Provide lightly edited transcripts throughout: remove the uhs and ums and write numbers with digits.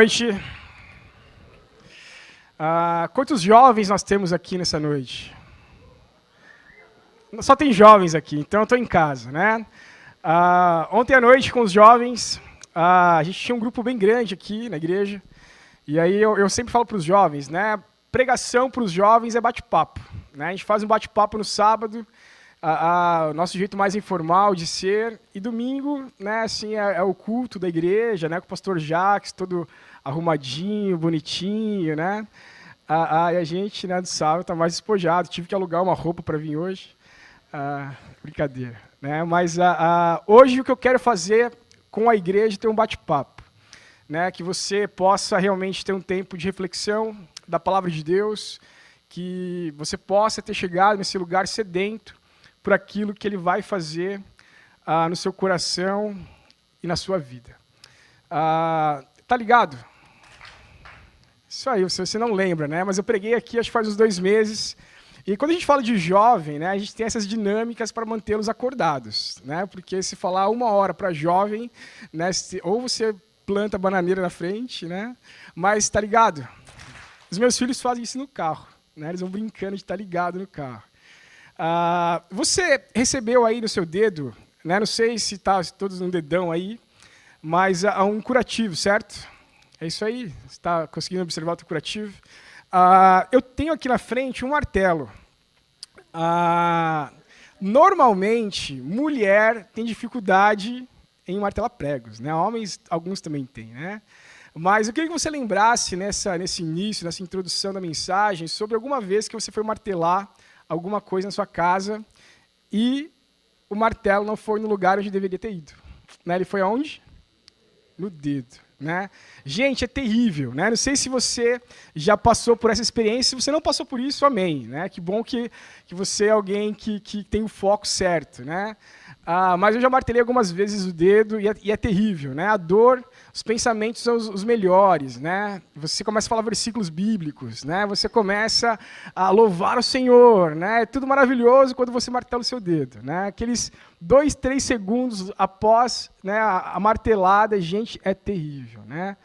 noite. Quantos jovens nós temos aqui nessa noite? Só tem jovens aqui, então eu estou em casa, né? Ontem à noite, com os jovens, a gente tinha um grupo bem grande aqui na igreja, e aí eu sempre falo para os jovens, né? Pregação para os jovens é bate-papo, né? A gente faz um bate-papo no sábado, o nosso jeito mais informal de ser, e domingo, né, assim, é o culto da igreja, né, com o pastor Jacques, todo arrumadinho, bonitinho, né? E a gente, né, do sábado está mais despojado, tive que alugar uma roupa para vir hoje. Brincadeira, né? Mas hoje o que eu quero fazer com a igreja é ter um bate-papo, né? Que você possa realmente ter um tempo de reflexão da palavra de Deus, que você possa ter chegado nesse lugar sedento por aquilo que Ele vai fazer no seu coração e na sua vida. Tá ligado? Isso aí, você não lembra, né? Mas eu preguei aqui, acho que faz uns 2 meses. E quando a gente fala de jovem, né, a gente tem essas dinâmicas para mantê-los acordados, né? Porque se falar 1 hora para jovem, né, ou você planta bananeira na frente, né? Mas tá ligado? Os meus filhos fazem isso no carro, né? Eles vão brincando de estar ligado no carro. Você recebeu aí no seu dedo, né? Não sei se está todos no dedão aí, mas um curativo, certo? É isso aí? Você está conseguindo observar o teu curativo? Eu tenho aqui na frente um martelo. Normalmente, mulher tem dificuldade em martelar pregos, né? Homens, alguns também têm, né? Mas eu queria que você lembrasse nesse início, nessa introdução da mensagem, sobre alguma vez que você foi martelar alguma coisa na sua casa e o martelo não foi no lugar onde deveria ter ido, né? Ele foi aonde? No dedo, né? Gente, é terrível, né? Não sei se você já passou por essa experiência. Se você não passou por isso, amém, né? Que bom que você é alguém que tem o foco certo, né? Mas eu já martelei algumas vezes o dedo e é terrível, né? A dor, os pensamentos são os melhores, né? Você começa a falar versículos bíblicos, né? Você começa a louvar o Senhor, né? É tudo maravilhoso quando você martela o seu dedo, né? Aqueles 2, 3 segundos após, né, a martelada, gente, é terrível, né?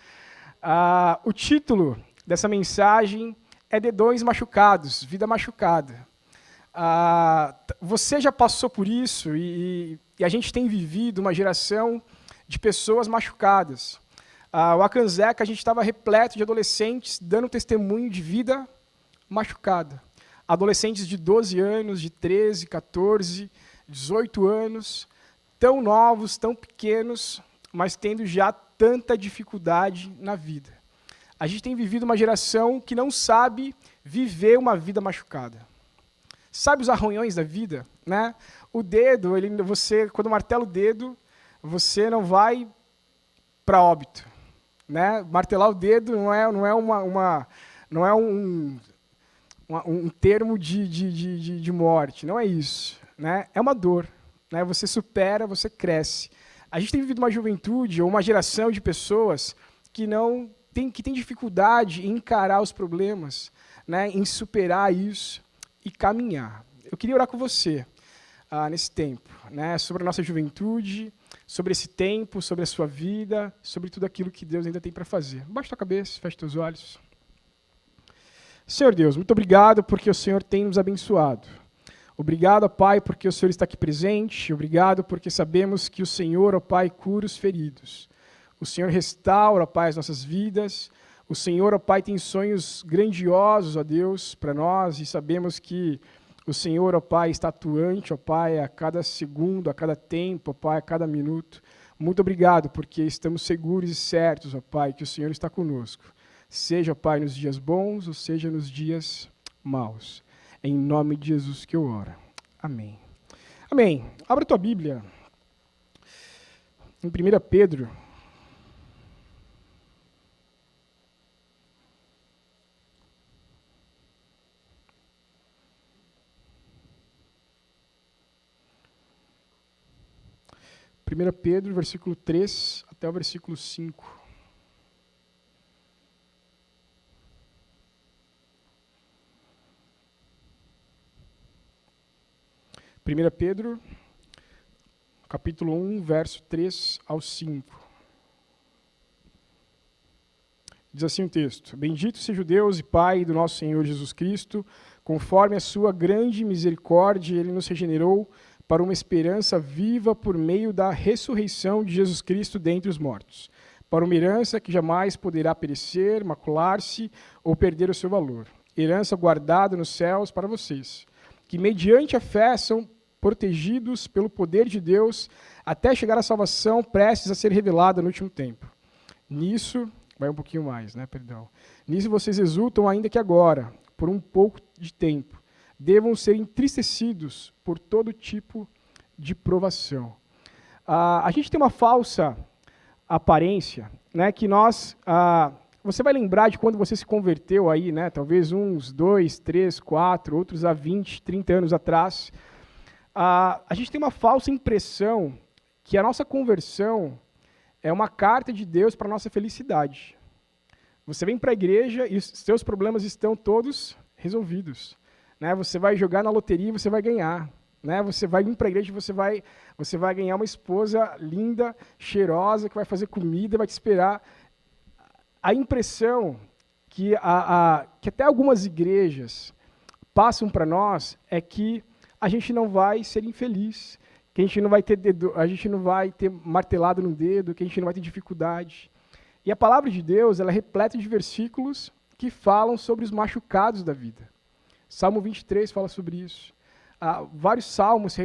O título dessa mensagem é Dedões Machucados, Vida Machucada. Você já passou por isso e a gente tem vivido uma geração de pessoas machucadas. O Acanzeca, a gente estava repleto de adolescentes dando testemunho de vida machucada. Adolescentes de 12 anos, de 13, 14, 18 anos, tão novos, tão pequenos, mas tendo já tanta dificuldade na vida. A gente tem vivido uma geração que não sabe viver uma vida machucada. Sabe os arranhões da vida, né? O dedo, você quando martela o dedo, você não vai para óbito, né? Martelar o dedo não é um termo de morte, não é isso, né? É uma dor, né? Você supera, você cresce. A gente tem vivido uma juventude ou uma geração de pessoas que tem dificuldade em encarar os problemas, né? Em superar isso e caminhar. Eu queria orar com você nesse tempo, né? Sobre a nossa juventude, sobre esse tempo, sobre a sua vida, sobre tudo aquilo que Deus ainda tem para fazer. Baixa tua cabeça, fecha teus olhos. Senhor Deus, muito obrigado porque o Senhor tem nos abençoado. Obrigado, ó Pai, porque o Senhor está aqui presente. Obrigado porque sabemos que o Senhor, ó Pai, cura os feridos. O Senhor restaura, ó Pai, as nossas vidas. O Senhor, ó Pai, tem sonhos grandiosos, ó Deus, para nós, e sabemos que o Senhor, ó Pai, está atuante, ó Pai, a cada segundo, a cada tempo, ó Pai, a cada minuto. Muito obrigado, porque estamos seguros e certos, ó Pai, que o Senhor está conosco. Seja, ó Pai, nos dias bons, ou seja, nos dias maus. Em nome de Jesus que eu oro. Amém. Amém. Abra tua Bíblia. Em 1 Pedro. 1 Pedro, versículo 3 até o versículo 5. Primeira Pedro, capítulo 1, verso 3 ao 5. Diz assim o texto: Bendito seja o Deus e Pai do nosso Senhor Jesus Cristo, conforme a sua grande misericórdia, ele nos regenerou para uma esperança viva por meio da ressurreição de Jesus Cristo dentre os mortos, para uma herança que jamais poderá perecer, macular-se ou perder o seu valor. Herança guardada nos céus para vocês, que mediante a fé são protegidos pelo poder de Deus até chegar à salvação prestes a ser revelada no último tempo. Nisso, vai um pouquinho mais, né, perdão. Nisso vocês exultam ainda que agora, por um pouco de tempo, devam ser entristecidos por todo tipo de provação. A gente tem uma falsa aparência, né, que nós... você vai lembrar de quando você se converteu aí, né, talvez uns 2, 3, 4, outros há 20, 30 anos atrás. A gente tem uma falsa impressão que a nossa conversão é uma carta de Deus para a nossa felicidade. Você vem para a igreja e os seus problemas estão todos resolvidos. Né? Você vai jogar na loteria e você vai ganhar. Né? Você vai vir para a igreja e você vai ganhar uma esposa linda, cheirosa, que vai fazer comida, vai te esperar. A impressão que até algumas igrejas passam para nós é que a gente não vai ser infeliz, que a gente não vai ter martelado no dedo, que a gente não vai ter dificuldade. E a palavra de Deus, ela é repleta de versículos que falam sobre os machucados da vida. Salmo 23 fala sobre isso. Vários salmos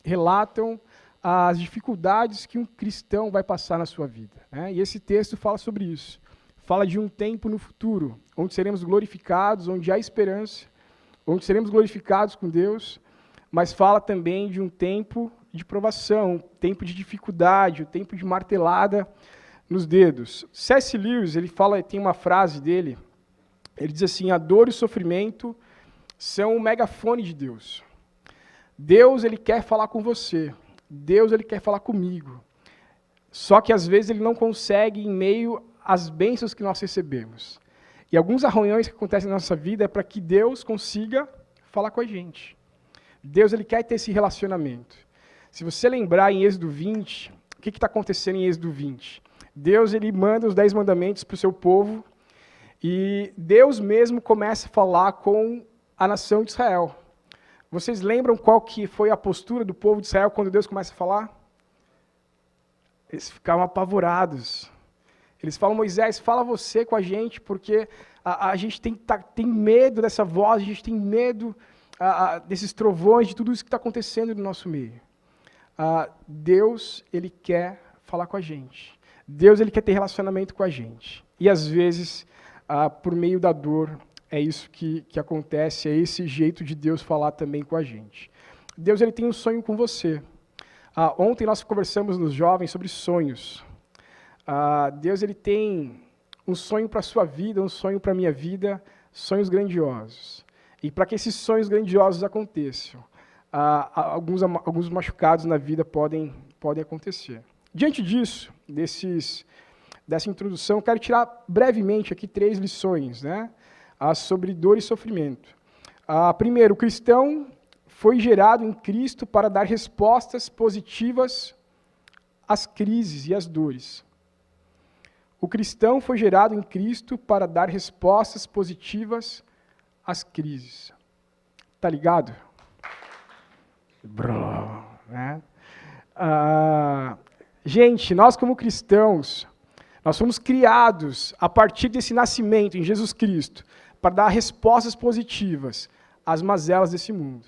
relatam as dificuldades que um cristão vai passar na sua vida. Né? E esse texto fala sobre isso. Fala de um tempo no futuro, onde seremos glorificados, onde há esperança, onde seremos glorificados com Deus, mas fala também de um tempo de provação, um tempo de dificuldade, um tempo de martelada nos dedos. C.S. Lewis, tem uma frase dele, ele diz assim: a dor e o sofrimento são o megafone de Deus. Deus, ele quer falar com você. Deus, ele quer falar comigo. Só que às vezes ele não consegue em meio às bênçãos que nós recebemos. E alguns arranhões que acontecem na nossa vida é para que Deus consiga falar com a gente. Deus, ele quer ter esse relacionamento. Se você lembrar em Êxodo 20, o que está acontecendo em Êxodo 20? Deus, ele manda os 10 mandamentos para o seu povo e Deus mesmo começa a falar com a nação de Israel. Vocês lembram qual que foi a postura do povo de Israel quando Deus começa a falar? Eles ficavam apavorados. Eles falam: Moisés, fala você com a gente, porque a gente tem medo dessa voz, a gente tem medo desses trovões, de tudo isso que está acontecendo no nosso meio. Deus, ele quer falar com a gente. Deus, ele quer ter relacionamento com a gente. E às vezes, por meio da dor, é isso que acontece, é esse jeito de Deus falar também com a gente. Deus, ele tem um sonho com você. Ontem nós conversamos nos jovens sobre sonhos. Deus, ele tem um sonho para a sua vida, um sonho para a minha vida, sonhos grandiosos. E para que esses sonhos grandiosos aconteçam, alguns machucados na vida podem acontecer. Diante disso, dessa introdução, eu quero tirar brevemente aqui 3 lições, né, sobre dor e sofrimento. Primeiro, o cristão foi gerado em Cristo para dar respostas positivas às crises e às dores. O cristão foi gerado em Cristo para dar respostas positivas às crises. Tá ligado? Né? Gente, nós como cristãos, nós fomos criados a partir desse nascimento em Jesus Cristo para dar respostas positivas às mazelas desse mundo.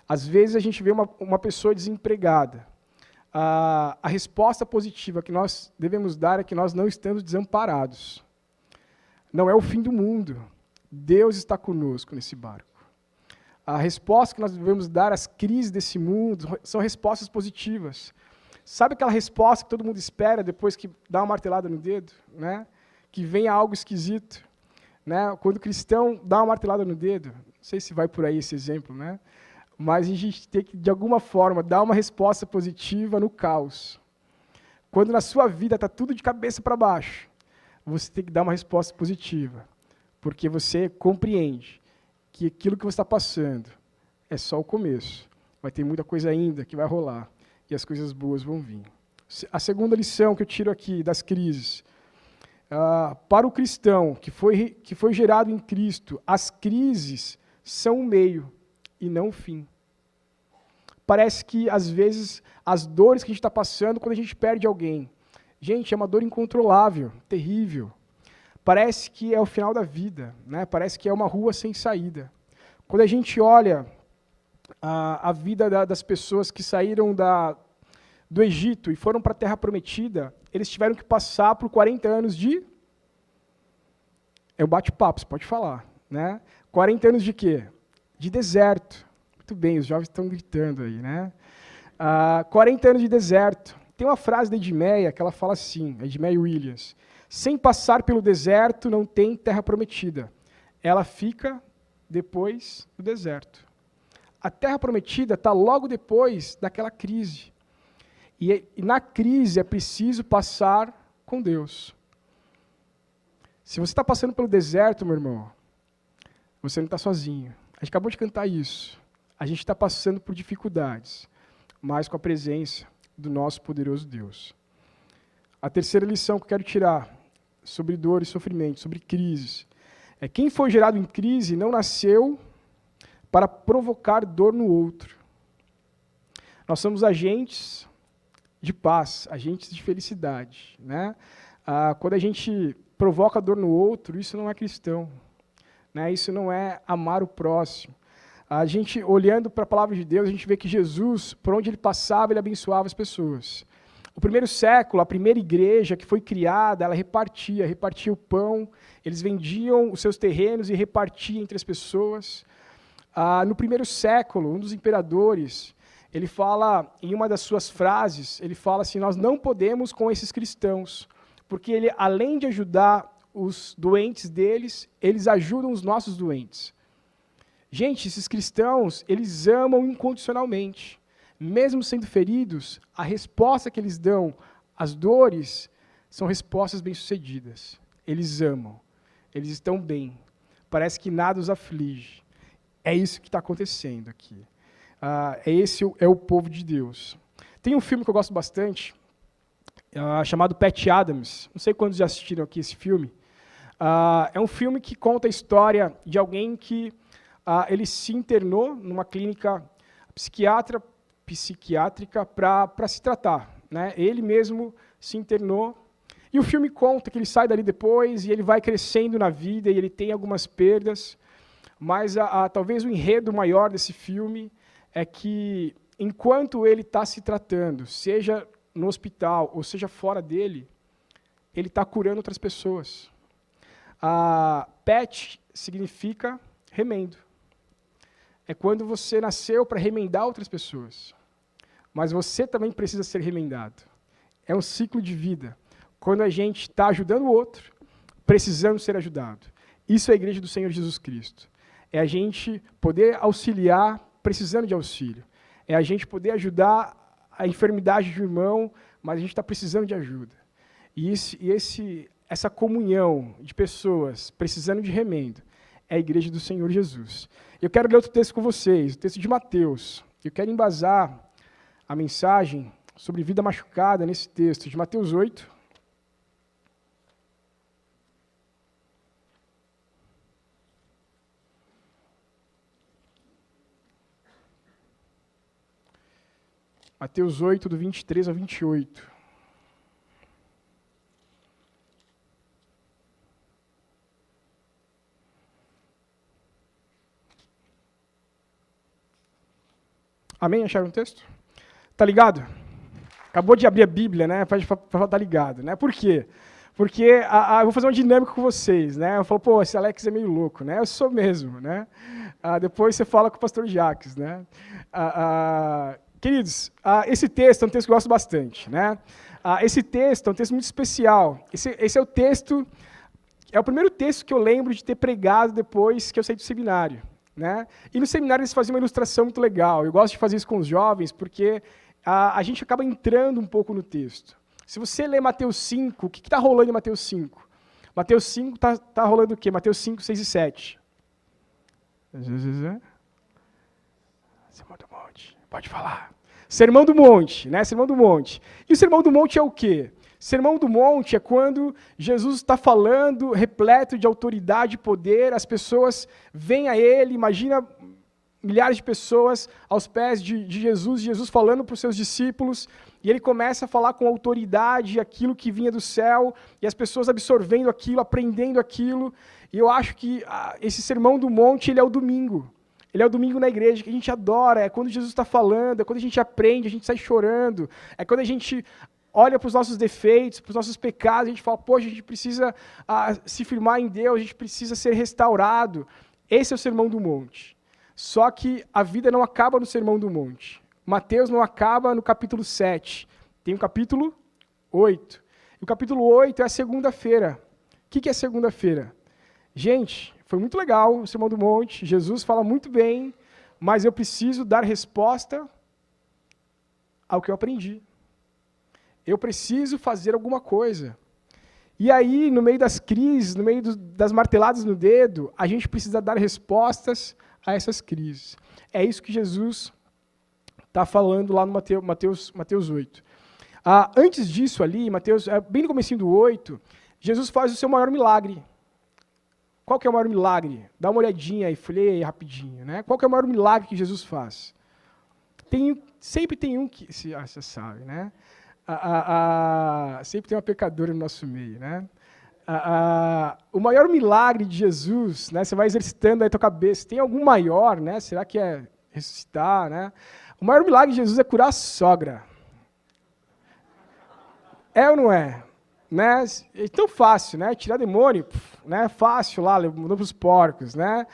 Às vezes a gente vê uma pessoa desempregada. A resposta positiva que nós devemos dar é que nós não estamos desamparados. Não é o fim do mundo. Deus está conosco nesse barco. A resposta que nós devemos dar às crises desse mundo são respostas positivas. Sabe aquela resposta que todo mundo espera depois que dá uma martelada no dedo? Né? Que venha algo esquisito. Né? Quando o cristão dá uma martelada no dedo, não sei se vai por aí esse exemplo, né? Mas a gente tem que, de alguma forma, dar uma resposta positiva no caos. Quando na sua vida está tudo de cabeça para baixo, você tem que dar uma resposta positiva, porque você compreende que aquilo que você está passando é só o começo. Vai ter muita coisa ainda que vai rolar, e as coisas boas vão vir. A segunda lição que eu tiro aqui das crises Para o cristão que foi gerado em Cristo, as crises são o meio e não o fim. Parece que, às vezes, as dores que a gente está passando quando a gente perde alguém, gente, é uma dor incontrolável, terrível. Parece que é o final da vida, né? Parece que é uma rua sem saída. Quando a gente olha a vida das pessoas que saíram do Egito e foram para a Terra Prometida, eles tiveram que passar por 40 anos de... É o bate-papo, você pode falar. Né? 40 anos de quê? De deserto. Muito bem, os jovens estão gritando aí. Né? 40 anos de deserto. Tem uma frase da Edmeia que ela fala assim, Edmeia Williams: sem passar pelo deserto não tem terra prometida. Ela fica depois do deserto. A terra prometida está logo depois daquela crise. E na crise é preciso passar com Deus. Se você está passando pelo deserto, meu irmão, você não está sozinho. A gente acabou de cantar isso. A gente está passando por dificuldades, mas com a presença do nosso poderoso Deus. A terceira lição que eu quero tirar sobre dor e sofrimento, sobre crises, é quem foi gerado em crise não nasceu para provocar dor no outro. Nós somos agentes de paz, agentes de felicidade. Né? Quando a gente provoca dor no outro, isso não é cristão. Né? Isso não é amar o próximo. A gente, olhando para a palavra de Deus, a gente vê que Jesus, por onde ele passava, ele abençoava as pessoas. O primeiro século, a primeira igreja que foi criada, ela repartia o pão, eles vendiam os seus terrenos e repartiam entre as pessoas. No primeiro século, um dos imperadores, ele fala, em uma das suas frases, ele fala assim: nós não podemos com esses cristãos, porque ele, além de ajudar os doentes deles, eles ajudam os nossos doentes. Gente, esses cristãos, eles amam incondicionalmente. Mesmo sendo feridos, a resposta que eles dão às dores são respostas bem-sucedidas. Eles amam, eles estão bem. Parece que nada os aflige. É isso que está acontecendo aqui. Esse é o povo de Deus. Tem um filme que eu gosto bastante, chamado Patch Adams. Não sei quantos já assistiram aqui esse filme. É um filme que conta a história de alguém que ele se internou numa clínica psiquiátrica para se tratar. Né? Ele mesmo se internou. E o filme conta que ele sai dali depois e ele vai crescendo na vida e ele tem algumas perdas. Mas talvez o enredo maior desse filme é que, enquanto ele está se tratando, seja no hospital ou seja fora dele, ele está curando outras pessoas. Patch significa remendo. É quando você nasceu para remendar outras pessoas. Mas você também precisa ser remendado. É um ciclo de vida. Quando a gente está ajudando o outro, precisando ser ajudado. Isso é a igreja do Senhor Jesus Cristo. É a gente poder auxiliar precisando de auxílio. É a gente poder ajudar a enfermidade do irmão, mas a gente está precisando de ajuda. E essa comunhão de pessoas precisando de remendo é a igreja do Senhor Jesus. Eu quero ler outro texto com vocês, o texto de Mateus. Eu quero embasar a mensagem sobre vida machucada nesse texto, de Mateus 8. Mateus 8, do 23 ao 28. Amém? Acharam o texto? Tá ligado? Acabou de abrir a Bíblia, né? Para estar ligado, né? Por quê? Porque eu vou fazer uma dinâmica com vocês, né? Eu falo, pô, esse Alex é meio louco, né? Eu sou mesmo, né? Depois você fala com o pastor Jacques, né? Queridos, esse texto é um texto que eu gosto bastante, né? Esse texto é um texto muito especial. Esse é o texto, é o primeiro texto que eu lembro de ter pregado depois que eu saí do seminário, né? E no seminário eles faziam uma ilustração muito legal. Eu gosto de fazer isso com os jovens, porque a gente acaba entrando um pouco no texto. Se você ler Mateus 5, o que está rolando em Mateus 5? Mateus 5 está rolando o quê? Mateus 5, 6 e 7. Sermão do Monte. Pode falar. Sermão do Monte, né? Sermão do Monte. E o Sermão do Monte é o quê? Sermão do Monte é quando Jesus está falando, repleto de autoridade e poder, as pessoas vêm a ele, imagina milhares de pessoas aos pés de Jesus falando para os seus discípulos, e ele começa a falar com autoridade aquilo que vinha do céu, e as pessoas absorvendo aquilo, aprendendo aquilo, e eu acho que esse Sermão do Monte, ele é o domingo. Ele é o domingo na igreja, que a gente adora, é quando Jesus está falando, é quando a gente aprende, a gente sai chorando, é quando a gente olha para os nossos defeitos, para os nossos pecados, a gente fala, poxa, a gente precisa se firmar em Deus, a gente precisa ser restaurado. Esse é o Sermão do Monte. Só que a vida não acaba no Sermão do Monte. Mateus não acaba no capítulo 7. Tem o capítulo 8. E o capítulo 8 é a segunda-feira. O que é segunda-feira? Gente, foi muito legal o Sermão do Monte, Jesus fala muito bem, mas eu preciso dar resposta ao que eu aprendi. Eu preciso fazer alguma coisa. E aí, no meio das crises, no meio das marteladas no dedo, a gente precisa dar respostas a essas crises. É isso que Jesus está falando lá no Mateus 8. Antes disso ali, bem no comecinho do 8, Jesus faz o seu maior milagre. Qual que é o maior milagre? Dá uma olhadinha aí, folheia aí rapidinho. Né? Qual que é o maior milagre que Jesus faz? Sempre tem um que... Você sabe, né? Sempre tem uma pecadora no nosso meio, né? O maior milagre de Jesus, né? Você vai exercitando aí a tua cabeça. Tem algum maior, né? Será que é ressuscitar, né? O maior milagre de Jesus é curar a sogra. É ou não é? Né? É tão fácil, né? Tirar demônio, né? Fácil lá, mandando para os porcos, né?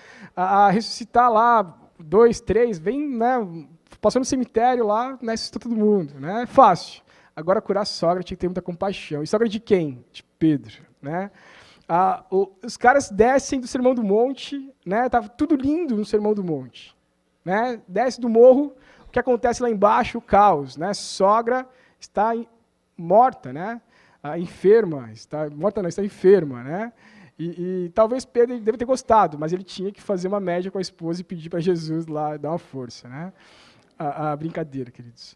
Ressuscitar lá 2, 3, vem, né? Passou no cemitério lá, né? Ressuscitou todo mundo, né? Fácil. Agora, curar a sogra tinha que ter muita compaixão. E sogra de quem? De Pedro. Né? Os caras descem do Sermão do Monte, né? Tava tudo lindo no Sermão do Monte. Né? Desce do morro, o que acontece lá embaixo? O caos. Né? Sogra está morta, né? Enferma. Morta não, está enferma. Né? E talvez Pedro deva ter gostado, mas ele tinha que fazer uma média com a esposa e pedir para Jesus lá dar uma força. Né? Brincadeira, queridos.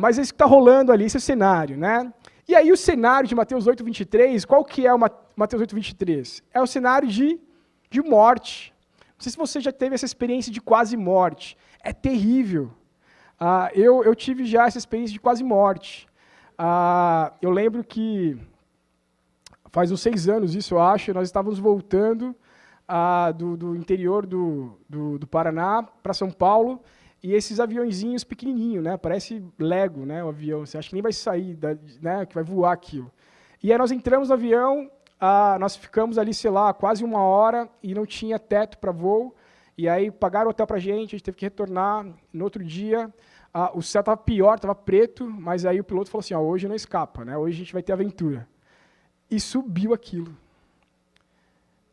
Mas é isso que está rolando ali, esse é o cenário, né? E aí o cenário de Mateus 8, 23, qual que é o Mateus 8, 23? É o cenário de morte. Não sei se você já teve essa experiência de quase morte. É terrível. Eu tive já essa experiência de quase morte. Eu lembro que faz uns 6 anos isso, eu acho, nós estávamos voltando do interior do Paraná para São Paulo, e esses aviãozinhos pequenininhos, né? Parece Lego, né? O avião. Você acha que nem vai sair, né? Que vai voar aquilo. E aí nós entramos no avião, nós ficamos ali, sei lá, quase 1 hora e não tinha teto para voo. E aí pagaram o hotel para a gente teve que retornar. No outro dia, o céu estava pior, estava preto, mas aí o piloto falou assim, hoje não escapa, né? Hoje a gente vai ter aventura. E subiu aquilo.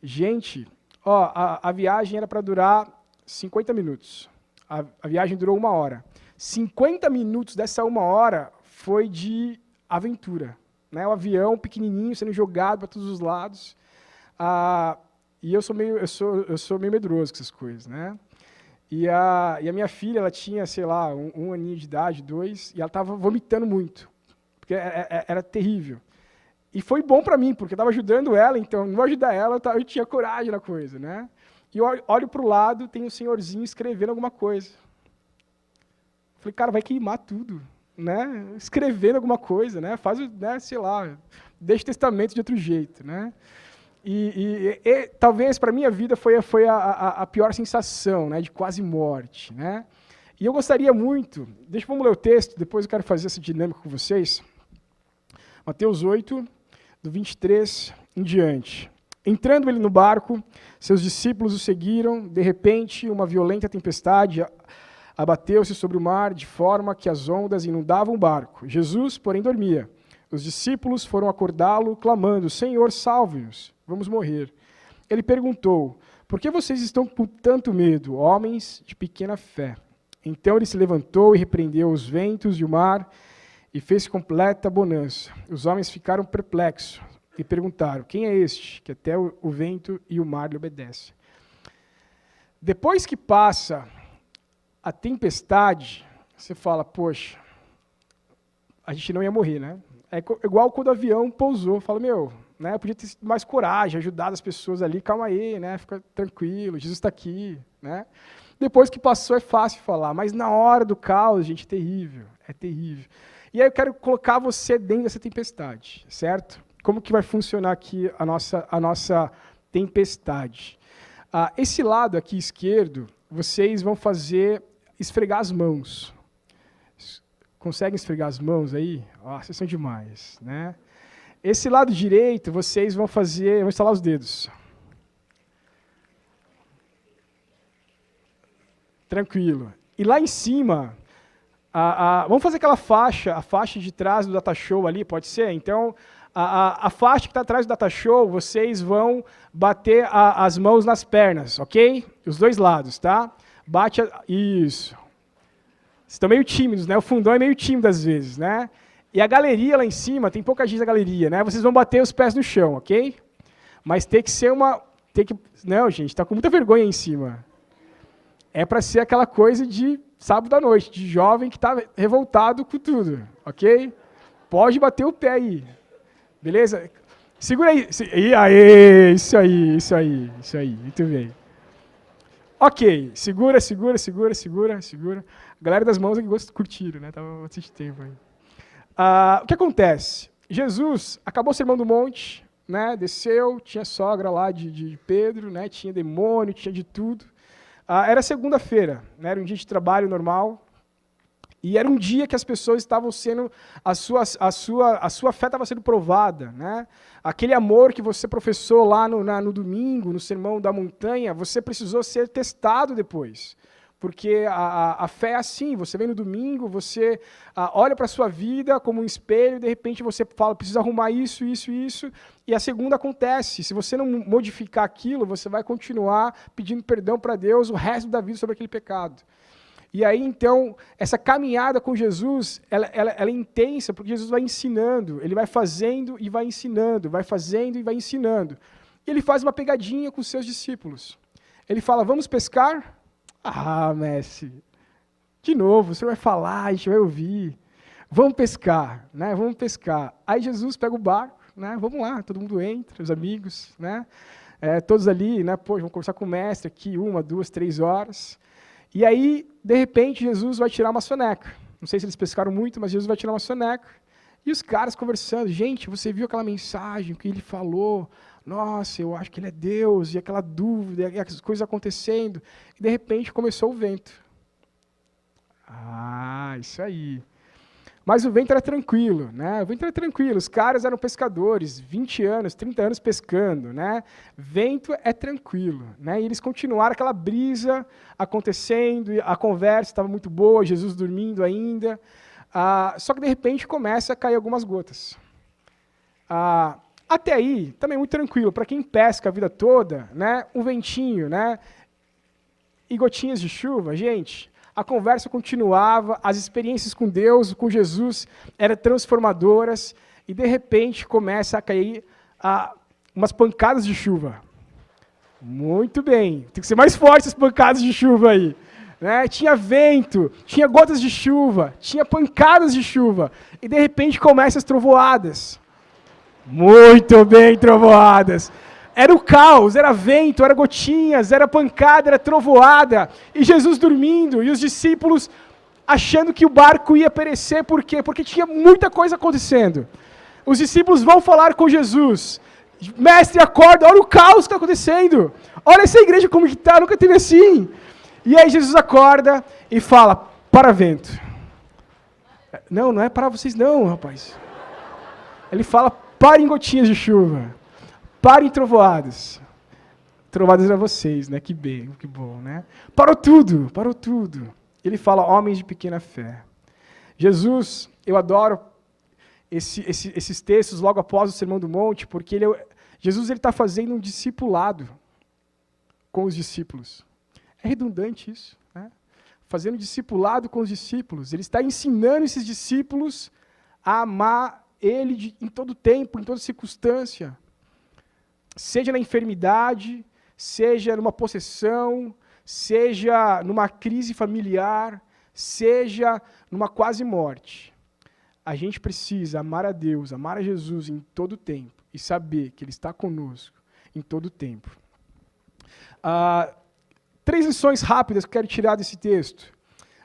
Gente, a viagem era para durar 50 minutos. A viagem durou 1 hora. 50 minutos dessa 1 hora foi de aventura. Né? O avião pequenininho, sendo jogado para todos os lados. E eu sou meio medroso com essas coisas. Né? E a minha filha, ela tinha, sei lá, um aninho de idade, 2, e ela estava vomitando muito. Porque era terrível. E foi bom para mim, porque eu estava ajudando ela, então, não vou ajudar ela, eu tinha coragem na coisa. Né? E eu olho para o lado, tem um senhorzinho escrevendo alguma coisa. Falei, cara, vai queimar tudo, né? Escrevendo alguma coisa, né? Faz, né, sei lá, deixa o testamento de outro jeito, né? E talvez para minha vida foi a pior sensação, né? De quase morte, né? E eu gostaria muito, vamos ler o texto, depois eu quero fazer essa dinâmica com vocês. Mateus 8, do 23 em diante. Entrando ele no barco, seus discípulos o seguiram. De repente, uma violenta tempestade abateu-se sobre o mar, de forma que as ondas inundavam o barco. Jesus, porém, dormia. Os discípulos foram acordá-lo, clamando, Senhor, salve-nos, vamos morrer. Ele perguntou, por que vocês estão com tanto medo, homens de pequena fé? Então ele se levantou e repreendeu os ventos e o mar, e fez completa bonança. Os homens ficaram perplexos e perguntaram, quem é este, que até o vento e o mar lhe obedecem? Depois que passa a tempestade, você fala, poxa, a gente não ia morrer, né? É igual quando o avião pousou, fala, né, eu podia ter mais coragem, ajudado as pessoas ali, calma aí, né, fica tranquilo, Jesus está aqui, né? Depois que passou é fácil falar, mas na hora do caos, gente, é terrível, é terrível. E aí eu quero colocar você dentro dessa tempestade, certo? Como que vai funcionar aqui a nossa tempestade? Esse lado aqui esquerdo, vocês vão fazer esfregar as mãos. Conseguem esfregar as mãos aí? Vocês são demais, né? Esse lado direito, vocês vão estalar os dedos. Tranquilo. E lá em cima, vamos fazer aquela faixa, a faixa de trás do data show ali, pode ser? Então, a faixa que está atrás do data show, vocês vão bater as mãos nas pernas, ok? Os dois lados, tá? Isso. Vocês estão meio tímidos, né? O fundão é meio tímido às vezes, né? E a galeria lá em cima, tem pouca gente na galeria, né? Vocês vão bater os pés no chão, ok? Mas tem que ser Não, gente, tá com muita vergonha aí em cima. É para ser aquela coisa de sábado à noite, de jovem que tá revoltado com tudo, ok? Pode bater o pé aí. Beleza? Segura aí. Aê, isso aí. Muito bem. Ok, segura. A galera das mãos aqui curtiram, né? Tava bastante tempo aí. O que acontece? Jesus acabou o Sermão do Monte, né? Desceu, tinha sogra lá de Pedro, né? Tinha demônio, tinha de tudo. Era segunda-feira, né? Era um dia de trabalho normal. E era um dia que as pessoas estavam sendo, a sua fé estava sendo provada, né? Aquele amor que você professou lá no domingo, no Sermão da Montanha, você precisou ser testado depois. Porque a fé é assim, você vem no domingo, você olha para a sua vida como um espelho, e de repente você fala, preciso arrumar isso, e a segunda acontece. Se você não modificar aquilo, você vai continuar pedindo perdão para Deus o resto da vida sobre aquele pecado. E aí, então, essa caminhada com Jesus, ela é intensa, porque Jesus vai ensinando, ele vai fazendo e vai ensinando, vai fazendo e vai ensinando. E ele faz uma pegadinha com os seus discípulos. Ele fala, vamos pescar? Mestre, de novo, você vai falar, a gente vai ouvir. Vamos pescar, né? Vamos pescar. Aí Jesus pega o barco, né? Vamos lá, todo mundo entra, os amigos, né? Todos ali, né? Vamos conversar com o mestre aqui, 1, 2, 3 horas. E aí, de repente, Jesus vai tirar uma soneca. Não sei se eles pescaram muito, mas Jesus vai tirar uma soneca. E os caras conversando. Gente, você viu aquela mensagem que ele falou? Nossa, eu acho que ele é Deus. E aquela dúvida, e as coisas acontecendo. E, de repente, começou o vento. Isso aí. Mas o vento era tranquilo, né? O vento era tranquilo. Os caras eram pescadores, 20 anos, 30 anos pescando, né? Vento é tranquilo, né? E eles continuaram aquela brisa acontecendo, a conversa estava muito boa, Jesus dormindo ainda. Só que, de repente, começa a cair algumas gotas. Até aí, também muito tranquilo. Para quem pesca a vida toda, né? Um ventinho, né? E gotinhas de chuva, gente... A conversa continuava, as experiências com Deus, com Jesus, eram transformadoras, e de repente começa a cair umas pancadas de chuva. Muito bem, tem que ser mais forte as pancadas de chuva aí. Né? Tinha vento, tinha gotas de chuva, tinha pancadas de chuva, e de repente começam as trovoadas. Muito bem, trovoadas. Era o caos, era vento, era gotinhas, era pancada, era trovoada. E Jesus dormindo, e os discípulos achando que o barco ia perecer. Por quê? Porque tinha muita coisa acontecendo. Os discípulos vão falar com Jesus. Mestre, acorda, olha o caos que está acontecendo. Olha essa igreja como que está, nunca teve assim. E aí Jesus acorda e fala, para vento. Não é para vocês não, rapaz. Ele fala, parem gotinhas de chuva. Parem trovoadas. Trovoadas eram vocês, né? Que bom, né? Parou tudo. Ele fala, homens de pequena fé. Jesus, eu adoro esses textos logo após o Sermão do Monte, porque Jesus está fazendo um discipulado com os discípulos. É redundante isso, né? Fazendo discipulado com os discípulos. Ele está ensinando esses discípulos a amar Ele em todo tempo, em toda circunstância. Seja na enfermidade, seja numa possessão, seja numa crise familiar, seja numa quase morte. a gente precisa amar a Deus, amar a Jesus em todo o tempo e saber que Ele está conosco em todo o tempo. 3 lições rápidas que eu quero tirar desse texto.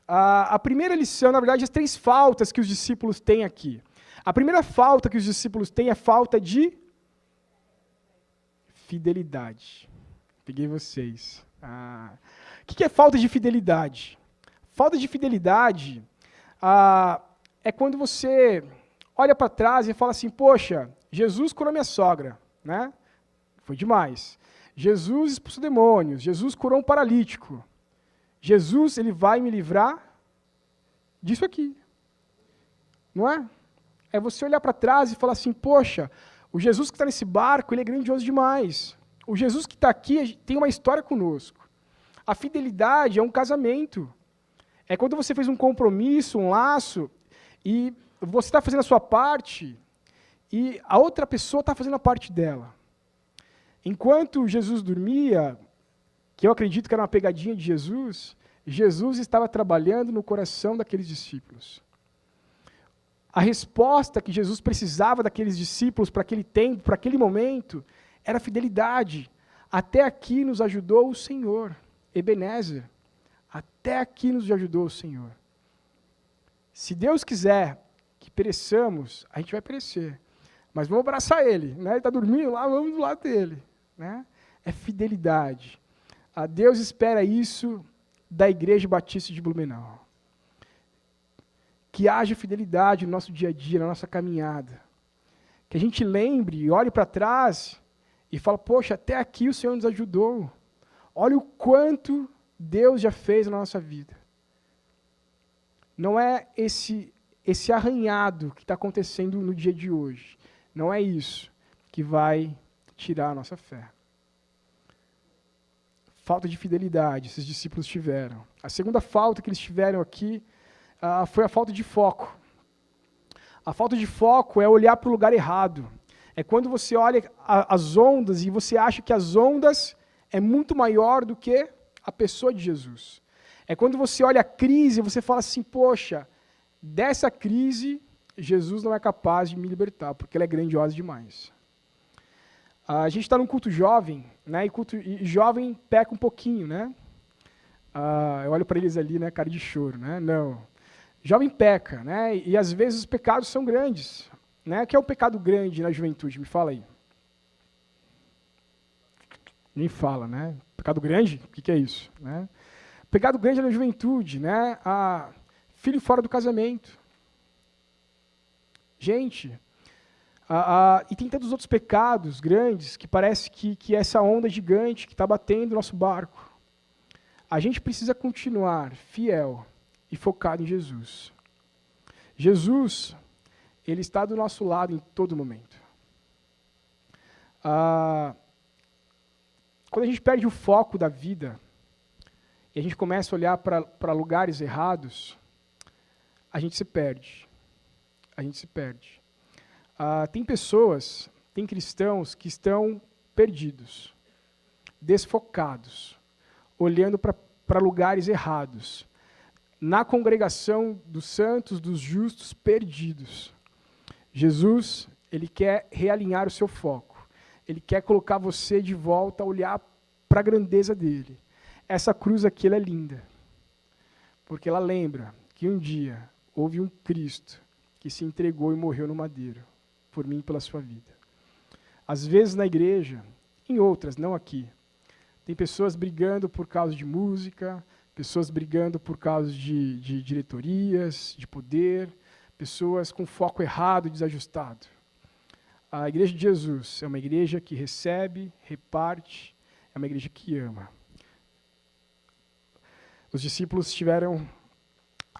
A primeira lição, na verdade, as 3 faltas que os discípulos têm aqui. A primeira falta que os discípulos têm é falta de fidelidade. Peguei vocês. O que é falta de fidelidade? Falta de fidelidade é quando você olha para trás e fala assim, poxa, Jesus curou minha sogra, né? Foi demais. Jesus expulsou demônios, Jesus curou um paralítico. Jesus, ele vai me livrar disso aqui. Não é? É você olhar para trás e falar assim, poxa, o Jesus que está nesse barco, ele é grandioso demais. O Jesus que está aqui tem uma história conosco. A fidelidade é um casamento. É quando você fez um compromisso, um laço, e você está fazendo a sua parte, e a outra pessoa está fazendo a parte dela. Enquanto Jesus dormia, que eu acredito que era uma pegadinha de Jesus, Jesus estava trabalhando no coração daqueles discípulos. A resposta que Jesus precisava daqueles discípulos para aquele tempo, para aquele momento, era fidelidade. Até aqui nos ajudou o Senhor. Ebenezer. Até aqui nos ajudou o Senhor. Se Deus quiser que pereçamos, a gente vai perecer. Mas vamos abraçar Ele. Né? Ele está dormindo lá, vamos do lado dele. Né? É fidelidade. Deus espera isso da Igreja Batista de Blumenau. Que haja fidelidade no nosso dia a dia, na nossa caminhada. Que a gente lembre, olhe para trás e fale, poxa, até aqui o Senhor nos ajudou. Olha o quanto Deus já fez na nossa vida. Não é esse arranhado que está acontecendo no dia de hoje. Não é isso que vai tirar a nossa fé. Falta de fidelidade, esses discípulos tiveram. A segunda falta que eles tiveram aqui foi a falta de foco. A falta de foco é olhar para o lugar errado. É quando você olha as ondas e você acha que as ondas é muito maior do que a pessoa de Jesus. É quando você olha a crise e você fala assim, poxa, dessa crise Jesus não é capaz de me libertar, porque ela é grandiosa demais. A gente está num culto jovem, né? E jovem peca um pouquinho, né? Eu olho para eles ali, né? Cara de choro, né? Não. Jovem peca, né? E às vezes os pecados são grandes, né? O que é um pecado grande na juventude? Me fala aí. Nem fala, né? Pecado grande? O que é isso? Né? Pecado grande na juventude, né? Filho fora do casamento. Gente, e tem tantos outros pecados grandes que parece que essa onda gigante que está batendo no nosso barco. A gente precisa continuar fiel e focado em Jesus. Jesus, Ele está do nosso lado em todo momento. Quando a gente perde o foco da vida e a gente começa a olhar para lugares errados, a gente se perde. A gente se perde. Tem pessoas, tem cristãos que estão perdidos, desfocados, olhando para lugares errados. Na congregação dos santos, dos justos, perdidos. Jesus, Ele quer realinhar o seu foco. Ele quer colocar você de volta a olhar para a grandeza dele. Essa cruz aqui ela é linda, porque ela lembra que um dia houve um Cristo que se entregou e morreu no madeiro, por mim e pela sua vida. Às vezes na igreja, em outras, não aqui, tem pessoas brigando por causa de música, pessoas brigando por causa de diretorias, de poder, pessoas com foco errado, desajustado. A igreja de Jesus é uma igreja que recebe, reparte, é uma igreja que ama. Os discípulos tiveram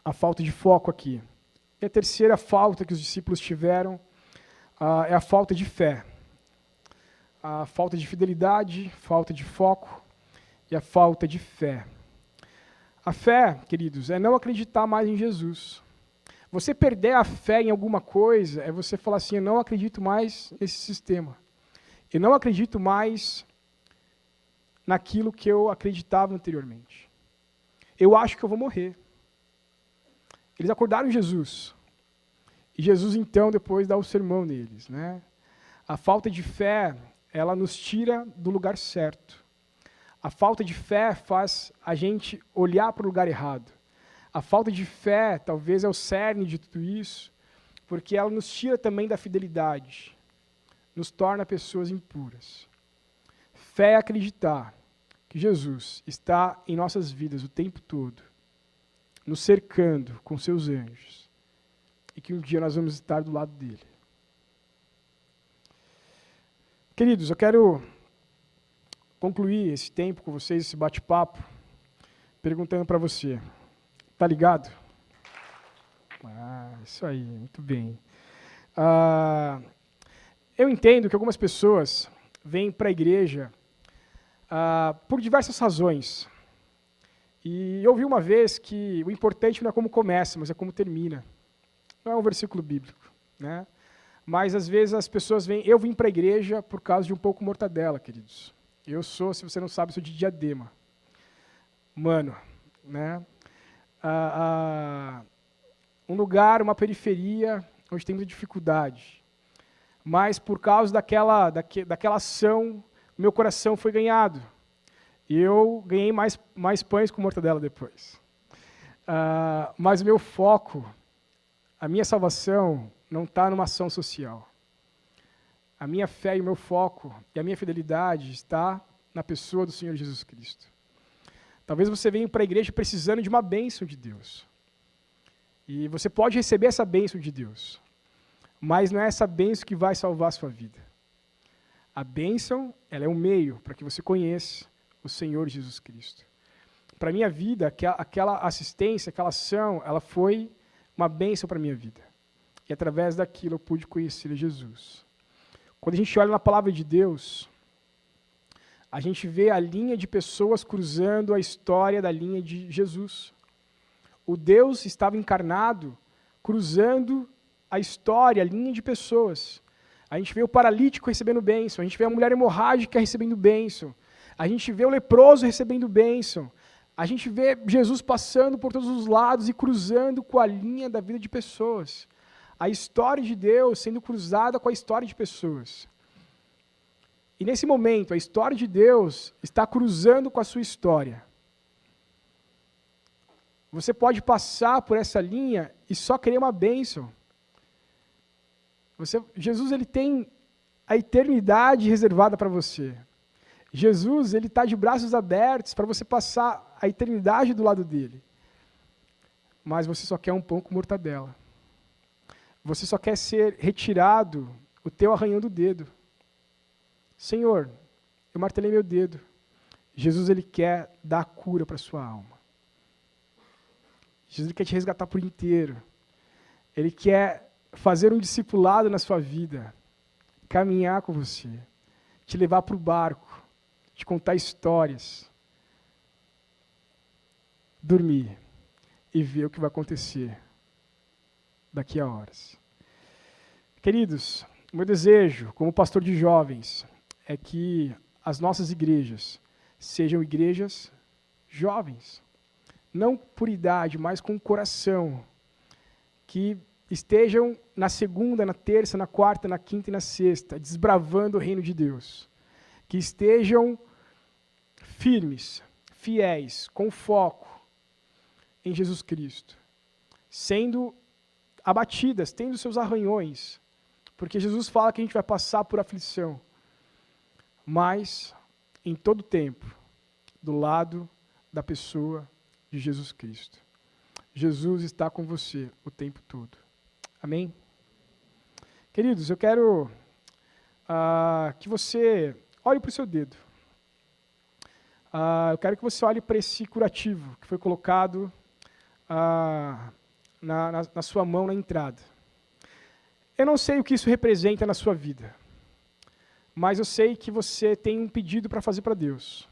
a falta de foco aqui. E a terceira falta que os discípulos tiveram é a falta de fé. A falta de fidelidade, falta de foco e a falta de fé. A fé, queridos, é não acreditar mais em Jesus. Você perder a fé em alguma coisa é você falar assim, eu não acredito mais nesse sistema. Eu não acredito mais naquilo que eu acreditava anteriormente. Eu acho que eu vou morrer. Eles acordaram Jesus. E Jesus, então, depois dá o sermão neles, né? A falta de fé, ela nos tira do lugar certo. A falta de fé faz a gente olhar para o lugar errado. A falta de fé, talvez, é o cerne de tudo isso, porque ela nos tira também da fidelidade, nos torna pessoas impuras. Fé é acreditar que Jesus está em nossas vidas o tempo todo, nos cercando com seus anjos, e que um dia nós vamos estar do lado dele. Queridos, eu quero concluir esse tempo com vocês, esse bate-papo, perguntando para você, tá ligado? Isso aí, muito bem. Eu entendo que algumas pessoas vêm para a igreja por diversas razões. E eu ouvi uma vez que o importante não é como começa, mas é como termina. Não é um versículo bíblico, né? Mas às vezes as pessoas vêm... Eu vim para a igreja por causa de um pouco mortadela, queridos. Eu sou, se você não sabe, sou de Diadema. Mano, né? Um lugar, uma periferia, onde tem muita dificuldade. Mas por causa daquela ação, meu coração foi ganhado. E eu ganhei mais pães com mortadela depois. Mas o meu foco, a minha salvação, não está numa ação social. A minha fé e o meu foco e a minha fidelidade está na pessoa do Senhor Jesus Cristo. Talvez você venha para a igreja precisando de uma bênção de Deus. E você pode receber essa bênção de Deus. Mas não é essa bênção que vai salvar a sua vida. A bênção, ela é um meio para que você conheça o Senhor Jesus Cristo. Para a minha vida, aquela assistência, aquela ação, ela foi uma bênção para a minha vida. E através daquilo eu pude conhecer Jesus. Quando a gente olha na palavra de Deus, a gente vê a linha de pessoas cruzando a história da linha de Jesus. O Deus estava encarnado, cruzando a história, a linha de pessoas. A gente vê o paralítico recebendo bênção, a gente vê a mulher hemorrágica recebendo bênção, a gente vê o leproso recebendo bênção, a gente vê Jesus passando por todos os lados e cruzando com a linha da vida de pessoas. A história de Deus sendo cruzada com a história de pessoas. E nesse momento, a história de Deus está cruzando com a sua história. Você pode passar por essa linha e só querer uma bênção. Jesus, ele tem a eternidade reservada para você. Jesus, ele está de braços abertos para você passar a eternidade do lado dele. Mas você só quer um pão com mortadela. Você só quer ser retirado o teu arranhão do dedo. Senhor, eu martelei meu dedo. Jesus, ele quer dar a cura para a sua alma. Jesus, ele quer te resgatar por inteiro. Ele quer fazer um discipulado na sua vida, caminhar com você, te levar para o barco, te contar histórias, dormir e ver o que vai acontecer daqui a horas. Queridos, o meu desejo, como pastor de jovens, é que as nossas igrejas sejam igrejas jovens, não por idade, mas com coração, que estejam na segunda, na terça, na quarta, na quinta e na sexta, desbravando o reino de Deus. Que estejam firmes, fiéis, com foco em Jesus Cristo, sendo abatidas, tendo seus arranhões, porque Jesus fala que a gente vai passar por aflição, mas em todo tempo, do lado da pessoa de Jesus Cristo. Jesus está com você o tempo todo. Amém? Queridos, eu quero que você olhe para o seu dedo. Eu quero que você olhe para esse curativo que foi colocado na sua mão na entrada. Eu não sei o que isso representa na sua vida, mas eu sei que você tem um pedido para fazer para Deus.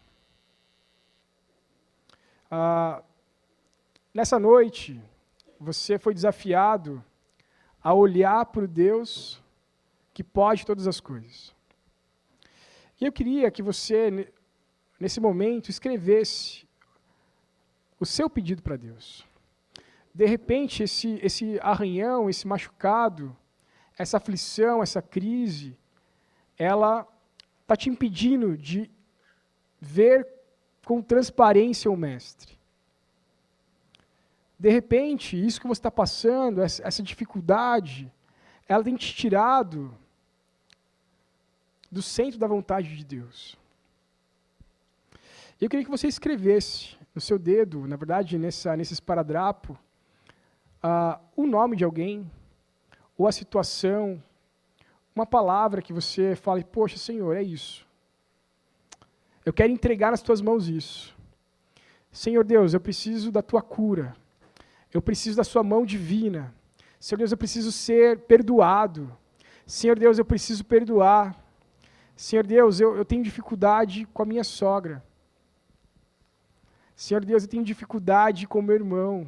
Nessa noite, você foi desafiado a olhar para o Deus que pode todas as coisas. E eu queria que você, nesse momento, escrevesse o seu pedido para Deus. de repente, esse arranhão, esse machucado, essa aflição, essa crise, ela está te impedindo de ver com transparência o Mestre. De repente, isso que você está passando, essa dificuldade, ela tem te tirado do centro da vontade de Deus. Eu queria que você escrevesse no seu dedo, na verdade, nesse esparadrapo, o nome de alguém, ou a situação, uma palavra que você fale, poxa, Senhor, é isso. Eu quero entregar nas tuas mãos isso. Senhor Deus, eu preciso da tua cura. Eu preciso da sua mão divina. Senhor Deus, eu preciso ser perdoado. Senhor Deus, eu preciso perdoar. Senhor Deus, eu tenho dificuldade com a minha sogra. Senhor Deus, eu tenho dificuldade com o meu irmão.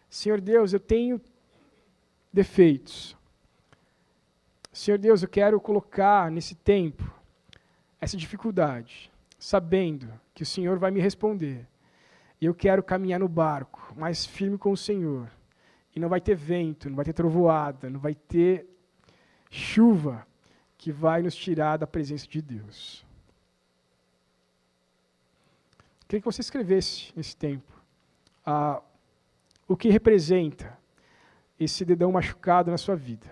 Senhor Deus, eu tenho defeitos. Senhor Deus, eu quero colocar nesse tempo essa dificuldade, sabendo que o Senhor vai me responder. E eu quero caminhar no barco, mais firme com o Senhor. E não vai ter vento, não vai ter trovoada, não vai ter chuva que vai nos tirar da presença de Deus. Queria que você escrevesse nesse tempo o que representa esse dedão machucado na sua vida.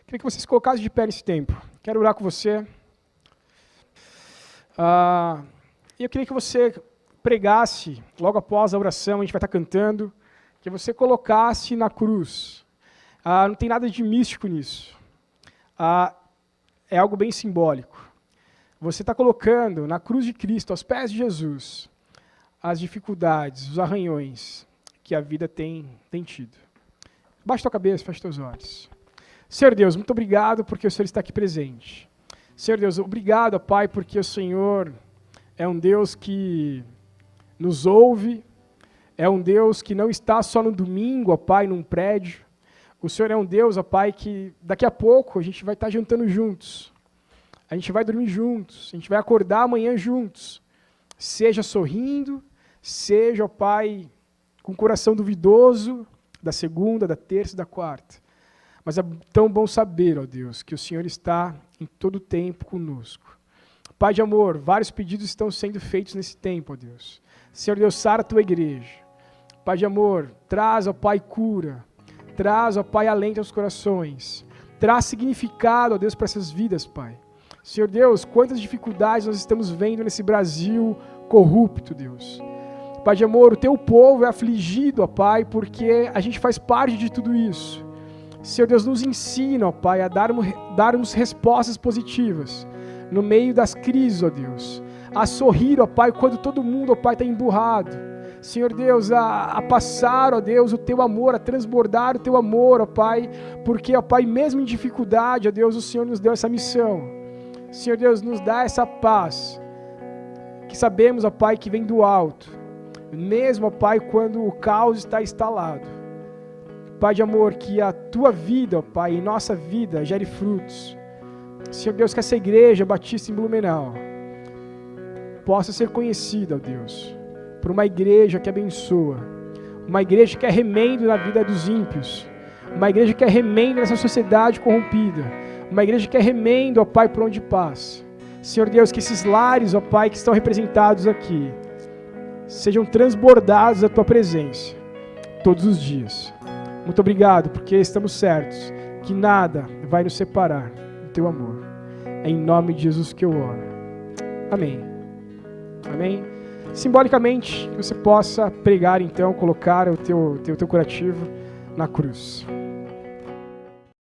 Queria que você se colocasse de pé nesse tempo. Quero orar com você. E eu queria que você pregasse, logo após a oração, a gente vai estar cantando, que você colocasse na cruz. Não tem nada de místico nisso. É algo bem simbólico. Você está colocando na cruz de Cristo, aos pés de Jesus, as dificuldades, os arranhões que a vida tem tido. Baixa tua cabeça, fecha teus olhos. Senhor Deus, muito obrigado porque o Senhor está aqui presente. Senhor Deus, obrigado, Pai, porque o Senhor é um Deus que nos ouve, é um Deus que não está só no domingo, ó Pai, num prédio. O Senhor é um Deus, ó Pai, que daqui a pouco a gente vai estar jantando juntos. A gente vai dormir juntos, a gente vai acordar amanhã juntos. Seja sorrindo, seja, ó Pai, com o coração duvidoso, da segunda, da terça e da quarta. Mas é tão bom saber, ó Deus, que o Senhor está em todo o tempo conosco. Pai de amor, vários pedidos estão sendo feitos nesse tempo, ó Deus. Senhor Deus, sara a tua igreja. Pai de amor, traz, ó Pai, cura. Traz, ó Pai, alento aos corações. Traz significado, ó Deus, para essas vidas, Pai. Senhor Deus, quantas dificuldades nós estamos vendo nesse Brasil corrupto, Deus. Pai de amor, o teu povo é afligido, ó Pai, porque a gente faz parte de tudo isso. Senhor Deus, nos ensina, ó Pai, a darmos respostas positivas no meio das crises, ó Deus. A sorrir, ó Pai, quando todo mundo, ó Pai, está emburrado. Senhor Deus, a passar, ó Deus, o teu amor, a transbordar o teu amor, ó Pai, porque, ó Pai, mesmo em dificuldade, ó Deus, o Senhor nos deu essa missão. Senhor Deus, nos dá essa paz, que sabemos, ó Pai, que vem do alto, mesmo, ó Pai, quando o caos está instalado. Pai de amor, que a tua vida, ó Pai, e nossa vida gere frutos. Senhor Deus, que essa igreja Batista em Blumenau possa ser conhecida, ó Deus, por uma igreja que abençoa, uma igreja que é remendo na vida dos ímpios, uma igreja que é remendo nessa sociedade corrompida, uma igreja que é remendo, ó Pai, por onde passa. Senhor Deus, que esses lares, ó Pai, que estão representados aqui, sejam transbordados da tua presença todos os dias. Muito obrigado, porque estamos certos que nada vai nos separar do teu amor. É em nome de Jesus que eu oro. Amém. Amém. Simbolicamente, que você possa pregar, então, colocar o teu curativo na cruz.